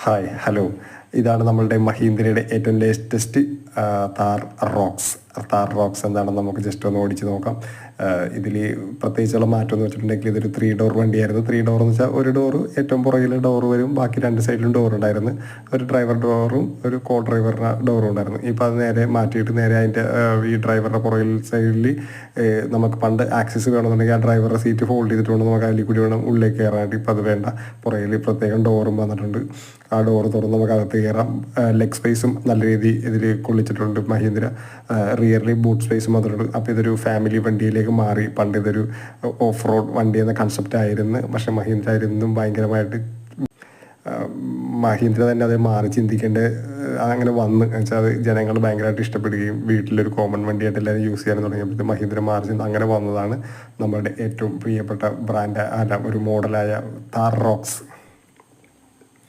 Hi hello, ഇതാണ് നമ്മളുടെ മഹീന്ദ്രയുടെ ഏറ്റവും latest Thar rocks. Thar rocks എന്താണെന്ന് നമുക്ക് ജസ്റ്റ് ഒന്ന് ഓടിച്ച് നോക്കാം. ഇതിൽ പ്രത്യേകിച്ചുള്ള മാറ്റം എന്ന് വെച്ചിട്ടുണ്ടെങ്കിൽ ഇതൊരു 3 ഡോർ വണ്ടിയായിരുന്നു. 3 ഡോർ എന്ന് വെച്ചാൽ ഒരു ഡോറ് ഏറ്റവും പുറകിൽ ഡോറ് വരും, ബാക്കി 2 സൈഡിലും ഡോർ ഉണ്ടായിരുന്നു. ഒരു ഡ്രൈവർ ഡോറും ഒരു കോ ഡ്രൈവറിൻ്റെ ഡോറും ഉണ്ടായിരുന്നു. ഇപ്പോൾ അത് നേരെ മാറ്റിയിട്ട് നേരെ അതിൻ്റെ ഈ ഡ്രൈവറുടെ പുറകിൽ സൈഡിൽ നമുക്ക് പണ്ട് ആക്സസ് വേണമെന്നുണ്ടെങ്കിൽ ആ ഡ്രൈവറുടെ സീറ്റ് ഫോൾഡ് ചെയ്തിട്ട് വേണം നമുക്ക് അതിൽ കൂടി വേണം ഉള്ളിലേക്ക് കയറാനായിട്ട്. ഇപ്പോൾ അത് വേണ്ട, പുറകിൽ പ്രത്യേകം ഡോറും വന്നിട്ടുണ്ട്. ആ ഡോറ് തുറന്ന് നമുക്ക് അകത്ത് കയറാം. ലെഗ് സ്പേസും നല്ല രീതിയിൽ ഇതിൽ കൊള്ളിച്ചിട്ടുണ്ട് മഹീന്ദ്ര. റിയർലി ബൂട്ട് സ്പേസും വന്നിട്ടുണ്ട്. അപ്പോൾ ഇതൊരു ഫാമിലി വണ്ടിയിലേക്ക് മാറി. പണ്ട് ഇതൊരു ഓഫ് റോഡ് വണ്ടി എന്ന കൺസെപ്റ്റ് ആയിരുന്നു. പക്ഷേ മഹീന്ദ്ര ഇന്നും ഭയങ്കരമായിട്ട് മഹീന്ദ്ര തന്നെ അത് മാറി ചിന്തിക്കേണ്ട അങ്ങനെ വന്ന് വെച്ചാൽ അത് ജനങ്ങൾ ഭയങ്കരമായിട്ട് ഇഷ്ടപ്പെടുകയും വീട്ടിലൊരു കോമൺ വണ്ടിയായിട്ട് എല്ലാവരും യൂസ് ചെയ്യാൻ തുടങ്ങിയപ്പോൾ മഹീന്ദ്ര മാറി അങ്ങനെ വന്നതാണ് നമ്മുടെ ഏറ്റവും പ്രിയപ്പെട്ട ബ്രാൻഡ് ഒരു മോഡലായ താർ റോക്സ്.